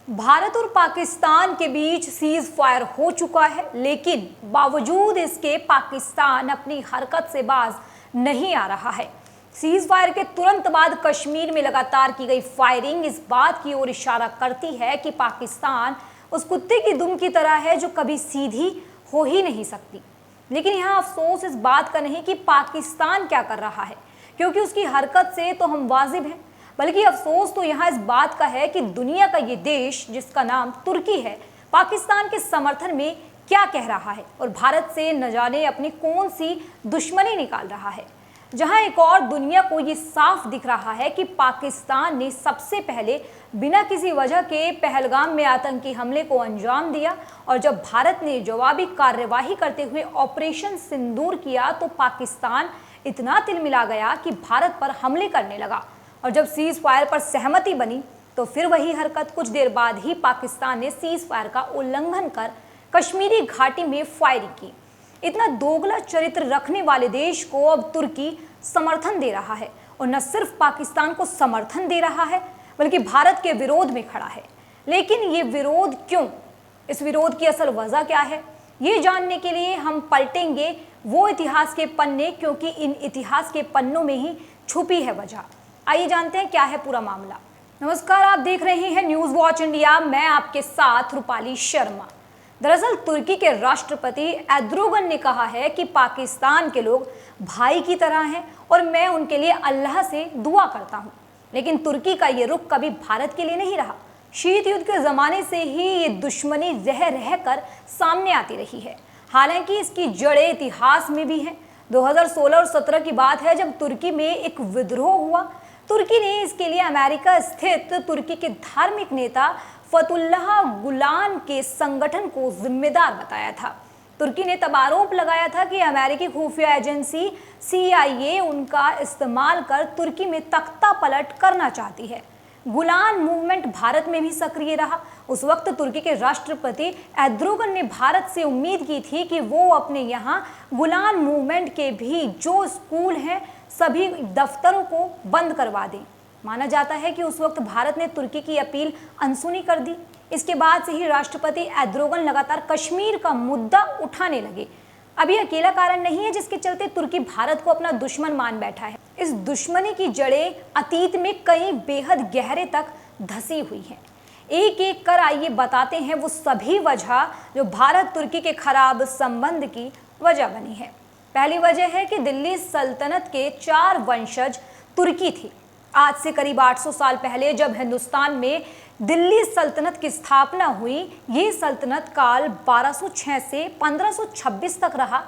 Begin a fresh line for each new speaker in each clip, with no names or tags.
भारत और पाकिस्तान के बीच cease fire हो चुका है, लेकिन बावजूद इसके पाकिस्तान अपनी हरकत से बाज नहीं आ रहा है। सीज फायर के तुरंत बाद कश्मीर में लगातार की गई फायरिंग इस बात की ओर इशारा करती है कि पाकिस्तान उस कुत्ते की दुम की तरह है जो कभी सीधी हो ही नहीं सकती। लेकिन यहाँ अफसोस इस बात का नहीं कि पाकिस्तान क्या कर रहा है, क्योंकि उसकी हरकत से तो हम वाजिब हैं, बल्कि अफसोस तो यहाँ इस बात का है कि दुनिया का ये देश जिसका नाम तुर्की है, पाकिस्तान के समर्थन में क्या कह रहा है और भारत से न जाने अपनी कौन सी दुश्मनी निकाल रहा है। जहां एक और दुनिया को ये साफ दिख रहा है कि पाकिस्तान ने सबसे पहले बिना किसी वजह के पहलगाम में आतंकी हमले को अंजाम दिया और जब भारत ने जवाबी कार्यवाही करते हुए ऑपरेशन सिंदूर किया तो पाकिस्तान इतना तिलमिला गया कि भारत पर हमले करने लगा। और जब सीज फायर पर सहमति बनी तो फिर वही हरकत। कुछ देर बाद ही पाकिस्तान ने सीज फायर का उल्लंघन कर कश्मीरी घाटी में फायरिंग की। इतना दोगला चरित्र रखने वाले देश को अब तुर्की समर्थन दे रहा है और न सिर्फ पाकिस्तान को समर्थन दे रहा है बल्कि भारत के विरोध में खड़ा है। लेकिन ये विरोध क्यों? इस विरोध की असल वजह क्या है? ये जानने के लिए हम पलटेंगे वो इतिहास के पन्ने, क्योंकि इन इतिहास के पन्नों में ही छुपी है वजह। आइए जानते हैं क्या है पूरा मामला। नमस्कार, आप देख रहे हैं न्यूज वॉच इंडिया। मैं आपके साथ रूपाली शर्मा। दरअसल तुर्की के राष्ट्रपति एर्दोगन ने कहा है कि पाकिस्तान के लोग भाई की तरह हैं और मैं उनके लिए अल्लाह से दुआ करता हूं। लेकिन तुर्की का ये रुख कभी भारत के लिए नहीं रहा। शीत युद्ध के ज़माने से ही ये दुश्मनी रह रह कर सामने आती रही है। हालांकि इसकी जड़ें इतिहास में भी हैं। 2016 और 17 की बात है जब तुर्की में एक विद्रोह हुआ। तुर्की ने इसके लिए अमेरिका स्थित तुर्की के धार्मिक नेता फतुल्लाह गुलान के संगठन को जिम्मेदार बताया था। तुर्की ने तब आरोप लगाया था कि अमेरिकी खुफिया एजेंसी CIA उनका इस्तेमाल कर तुर्की में तख्ता पलट करना चाहती है। गुलान मूवमेंट भारत में भी सक्रिय रहा। उस वक्त तुर्की के राष्ट्रपति एर्दोगन ने भारत से उम्मीद की थी कि वो अपने यहाँ गुलान मूवमेंट के भी जो स्कूल हैं सभी दफ्तरों को बंद करवा दें। माना जाता है कि उस वक्त भारत ने तुर्की की अपील अनसुनी कर दी। इसके बाद से ही राष्ट्रपति एर्दोगन लगातार कश्मीर का मुद्दा उठाने लगे। अब ये अकेला कारण नहीं है जिसके चलते तुर्की भारत को अपना दुश्मन मान बैठा है। इस दुश्मनी की जड़ें अतीत में कई बेहद गहरे तक धसी हुई हैं। एक एक कर आइए बताते हैं वो सभी वजह जो भारत तुर्की के खराब संबंध की वजह बनी है। पहली वजह है कि दिल्ली सल्तनत के 4 वंशज तुर्की थी। आज से करीब 800 साल पहले जब हिंदुस्तान में दिल्ली सल्तनत की स्थापना हुई, ये सल्तनत काल 1206 से 1526 तक रहा।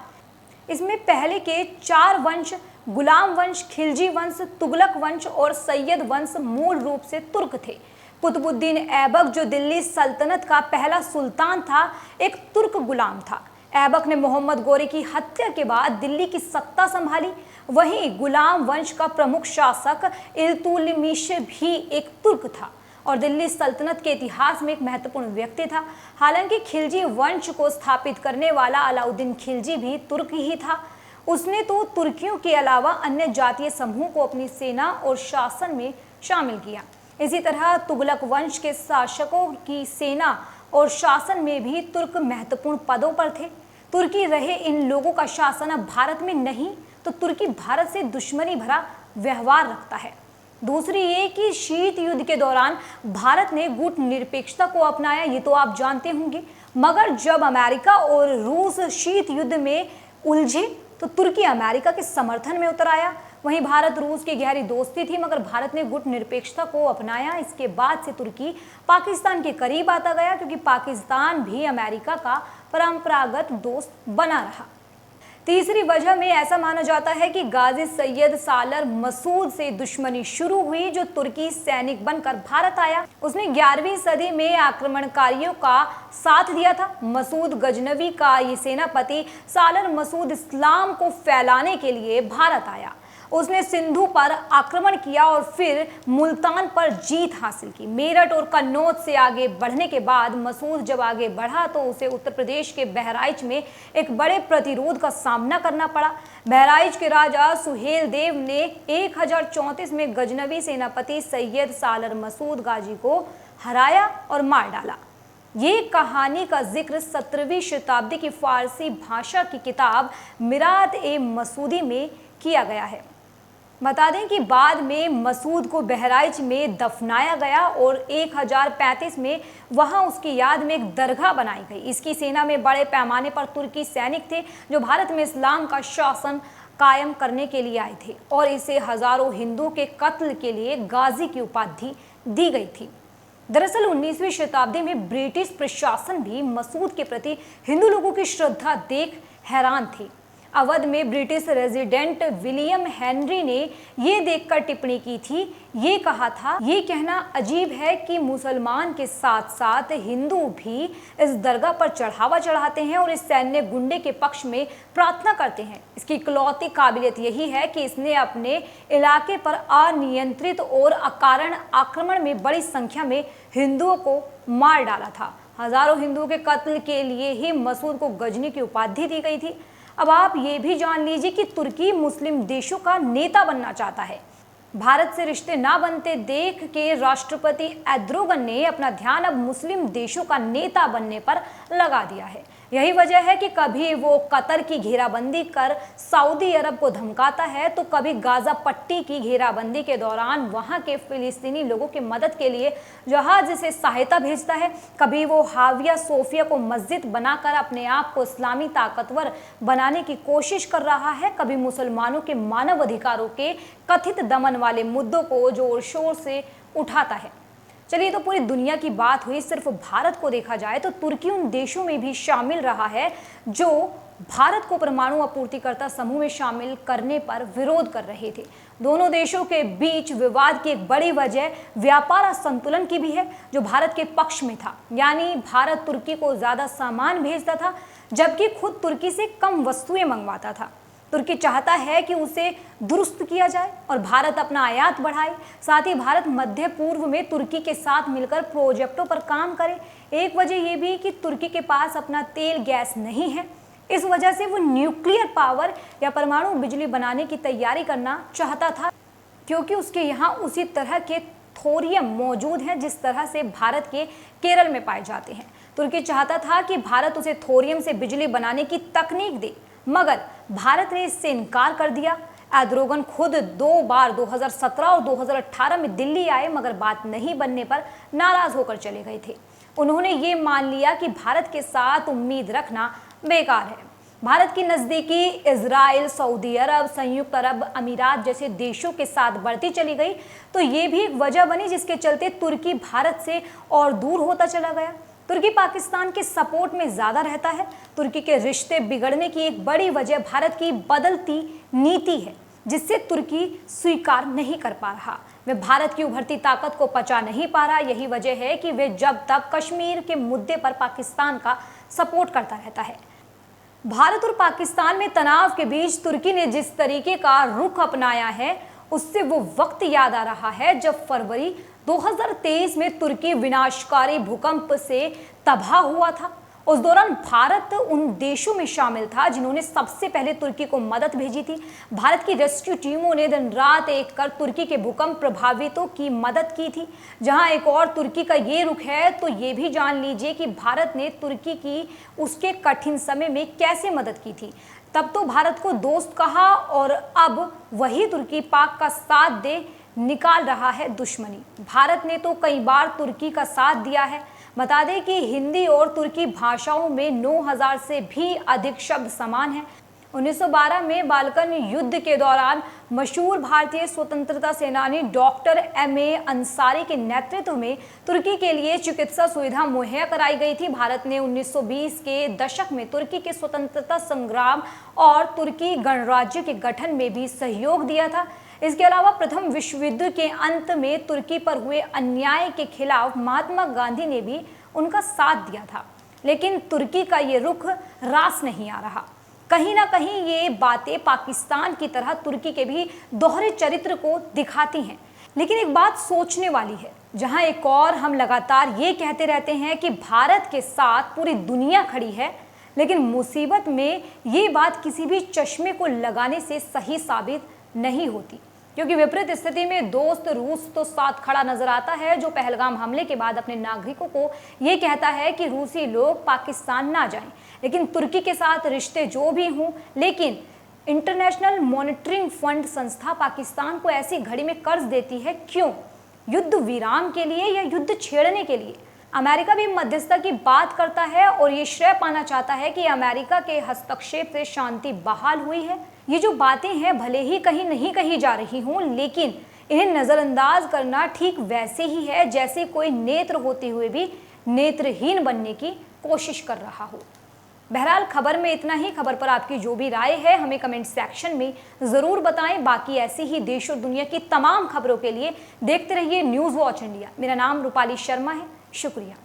इसमें पहले के 4 वंश गुलाम वंश, खिलजी वंश, तुगलक वंश और सैयद वंश मूल रूप से तुर्क थे। कुतुबुद्दीन ऐबक जो दिल्ली सल्तनत का पहला सुल्तान था, एक तुर्क गुलाम था। ऐबक ने मोहम्मद गोरी की हत्या के बाद दिल्ली की सत्ता संभाली। वहीं गुलाम वंश का प्रमुख शासक इल्तुतमिश भी एक तुर्क था और दिल्ली सल्तनत के इतिहास में एक महत्वपूर्ण व्यक्ति था। हालांकि खिलजी वंश को स्थापित करने वाला अलाउद्दीन खिलजी भी तुर्क ही था। उसने तो तुर्कियों के अलावा अन्य जातीय समूह को अपनी सेना और शासन में शामिल किया। इसी तरह तुगलक वंश के शासकों की सेना और शासन में भी तुर्क महत्वपूर्ण पदों पर थे। तुर्की रहे इन लोगों का शासन अब भारत में नहीं, तो तुर्की भारत से दुश्मनी भरा व्यवहार रखता है। दूसरी ये कि शीत युद्ध के दौरान भारत ने गुट निरपेक्षता को अपनाया, ये तो आप जानते होंगे। मगर जब अमेरिका और रूस शीत युद्ध में उलझे तो तुर्की अमेरिका के समर्थन में उतर आया। वहीं भारत रूस की गहरी दोस्ती थी, मगर भारत ने गुट निरपेक्षता को अपनाया। इसके बाद से तुर्की पाकिस्तान के करीब आता गया, क्योंकि पाकिस्तान भी अमेरिका का परंपरागत दोस्त बना रहा। तीसरी वजह में ऐसा माना जाता है कि गाजी सैयद सालर मसूद से दुश्मनी शुरू हुई, जो तुर्की सैनिक बनकर भारत आया। उसने 11वीं सदी में आक्रमणकारियों का साथ दिया था। मसूद गजनवी का ये सेनापति सालर मसूद इस्लाम को फैलाने के लिए भारत आया। उसने सिंधु पर आक्रमण किया और फिर मुल्तान पर जीत हासिल की। मेरठ और कन्नौज से आगे बढ़ने के बाद मसूद जब आगे बढ़ा तो उसे उत्तर प्रदेश के बहराइच में एक बड़े प्रतिरोध का सामना करना पड़ा। बहराइच के राजा सुहेल देव ने 1034 में गजनवी सेनापति सैयद सालर मसूद गाजी को हराया और मार डाला। ये कहानी का जिक्र 17वीं शताब्दी की फारसी भाषा की किताब मिरात ए मसूदी में किया गया है। बता दें कि बाद में मसूद को बहराइच में दफनाया गया और 1035 में वहां उसकी याद में एक दरगाह बनाई गई। इसकी सेना में बड़े पैमाने पर तुर्की सैनिक थे जो भारत में इस्लाम का शासन कायम करने के लिए आए थे और इसे हजारों हिंदुओं के कत्ल के लिए गाजी की उपाधि दी गई थी। दरअसल 19वीं शताब्दी में ब्रिटिश प्रशासन भी मसूद के प्रति हिंदू लोगों की श्रद्धा देख हैरान थे। अवध में ब्रिटिश रेजिडेंट विलियम हेनरी ने ये देखकर टिप्पणी की थी, ये कहा था, ये कहना अजीब है कि मुसलमान के साथ साथ हिंदू भी इस दरगाह पर चढ़ावा चढ़ाते हैं और इस सैन्य गुंडे के पक्ष में प्रार्थना करते हैं। इसकी इकलौती काबिलियत यही है कि इसने अपने इलाके पर अनियंत्रित और अकारण आक्रमण में बड़ी संख्या में हिंदुओं को मार डाला था। हजारों हिंदुओं के कत्ल के लिए ही मसूद को गजनी की उपाधि दी गई थी। अब आप ये भी जान लीजिए कि तुर्की मुस्लिम देशों का नेता बनना चाहता है। भारत से रिश्ते ना बनते देख के राष्ट्रपति एर्दोगन ने अपना ध्यान अब मुस्लिम देशों का नेता बनने पर लगा दिया है। यही वजह है कि कभी वो कतर की घेराबंदी कर सऊदी अरब को धमकाता है तो कभी गाजा पट्टी की घेराबंदी के दौरान वहां के फिलिस्तीनी लोगों की मदद के लिए जहाज से सहायता भेजता है। कभी वो हाविया सोफिया को मस्जिद बनाकर अपने आप को इस्लामी ताकतवर बनाने की कोशिश कर रहा है। कभी मुसलमानों के मानव अधिकारों के कथित दमन वाले मुद्दों को जोर शोर से उठाता है। चलिए, तो पूरी दुनिया की बात हुई, सिर्फ भारत को देखा जाए तो तुर्की उन देशों में भी शामिल रहा है जो भारत को परमाणु आपूर्तिकर्ता समूह में शामिल करने पर विरोध कर रहे थे। दोनों देशों के बीच विवाद की एक बड़ी वजह व्यापार असंतुलन की भी है जो भारत के पक्ष में था। यानी भारत तुर्की को ज्यादा सामान भेजता था जबकि खुद तुर्की से कम वस्तुएं मंगवाता था। तुर्की चाहता है कि उसे दुरुस्त किया जाए और भारत अपना आयात बढ़ाए। साथ ही भारत मध्य पूर्व में तुर्की के साथ मिलकर प्रोजेक्टों पर काम करे। एक वजह यह भी कि तुर्की के पास अपना तेल गैस नहीं है, इस वजह से वो न्यूक्लियर पावर या परमाणु बिजली बनाने की तैयारी करना चाहता था क्योंकि उसके यहाँ उसी तरह के थोरियम मौजूद हैं जिस तरह से भारत के केरल में पाए जाते हैं। तुर्की चाहता था कि भारत उसे थोरियम से बिजली बनाने की तकनीक दे, मगर भारत ने इससे इनकार कर दिया। एर्दोगन खुद 2 बार 2017 और 2018 में दिल्ली आए मगर बात नहीं बनने पर नाराज होकर चले गए थे। उन्होंने ये मान लिया कि भारत के साथ उम्मीद रखना बेकार है। भारत की नज़दीकी इजराइल, सऊदी अरब, संयुक्त अरब अमीरात जैसे देशों के साथ बढ़ती चली गई तो ये भी एक वजह बनी जिसके चलते तुर्की भारत से और दूर होता चला गया। तुर्की पाकिस्तान के सपोर्ट में ज़्यादा रहता है। तुर्की के रिश्ते बिगड़ने की एक बड़ी वजह भारत की बदलती नीति है जिससे तुर्की स्वीकार नहीं कर पा रहा। वे भारत की उभरती ताकत को पचा नहीं पा रहा। यही वजह है कि वे जब तक कश्मीर के मुद्दे पर पाकिस्तान का सपोर्ट करता रहता है। भारत और पाकिस्तान में तनाव के बीच तुर्की ने जिस तरीके का रुख अपनाया है उससे वो वक्त याद आ रहा है जब फरवरी 2023 में तुर्की विनाशकारी भूकंप से तबाह हुआ था। उस दौरान भारत उन देशों में शामिल था जिन्होंने सबसे पहले तुर्की को मदद भेजी थी। भारत की रेस्क्यू टीमों ने दिन रात एक कर तुर्की के भूकंप प्रभावितों की मदद की थी। जहां एक और तुर्की का ये रुख है तो ये भी जान लीजिए कि भारत ने तुर्की की उसके कठिन समय में कैसे मदद की थी। तब तो भारत को दोस्त कहा और अब वही तुर्की पाक का साथ दे निकाल रहा है दुश्मनी। भारत ने तो कई बार तुर्की का साथ दिया है। बता दें कि हिंदी और तुर्की भाषाओं में 9000 से भी अधिक शब्द समान हैं। 1912 में बाल्कन युद्ध के दौरान मशहूर भारतीय स्वतंत्रता सेनानी डॉक्टर M.A. अंसारी के नेतृत्व में तुर्की के लिए चिकित्सा सुविधा मुहैया कराई गई थी। भारत ने 1920 के दशक में तुर्की के स्वतंत्रता संग्राम और तुर्की गणराज्य के गठन में भी सहयोग दिया था। इसके अलावा प्रथम विश्व युद्ध के अंत में तुर्की पर हुए अन्याय के खिलाफ महात्मा गांधी ने भी उनका साथ दिया था। लेकिन तुर्की का ये रुख रास नहीं आ रहा। कहीं ना कहीं ये बातें पाकिस्तान की तरह तुर्की के भी दोहरे चरित्र को दिखाती हैं। लेकिन एक बात सोचने वाली है, जहां एक और हम लगातार ये कहते रहते हैं कि भारत के साथ पूरी दुनिया खड़ी है, लेकिन मुसीबत में ये बात किसी भी चश्मे को लगाने से सही साबित नहीं होती। क्योंकि विपरीत स्थिति में दोस्त रूस तो साथ खड़ा नजर आता है, जो पहलगाम हमले के बाद अपने नागरिकों को ये कहता है कि रूसी लोग पाकिस्तान ना जाएं। लेकिन तुर्की के साथ रिश्ते जो भी हों, लेकिन इंटरनेशनल मॉनिटरिंग फंड संस्था पाकिस्तान को ऐसी घड़ी में कर्ज देती है, क्यों? युद्ध विराम के लिए या युद्ध छेड़ने के लिए? अमेरिका भी मध्यस्थता की बात करता है और ये श्रेय पाना चाहता है कि अमेरिका के हस्तक्षेप से शांति बहाल हुई है। ये जो बातें हैं भले ही कहीं नहीं कही जा रही हों, लेकिन इन्हें नज़रअंदाज करना ठीक वैसे ही है जैसे कोई नेत्र होते हुए भी नेत्रहीन बनने की कोशिश कर रहा हो। बहरहाल खबर में इतना ही। खबर पर आपकी जो भी राय है हमें कमेंट सेक्शन में ज़रूर बताएं। बाकी ऐसी ही देश और दुनिया की तमाम खबरों के लिए देखते रहिए न्यूज़ वॉच इंडिया। मेरा नाम रूपाली शर्मा है। शुक्रिया।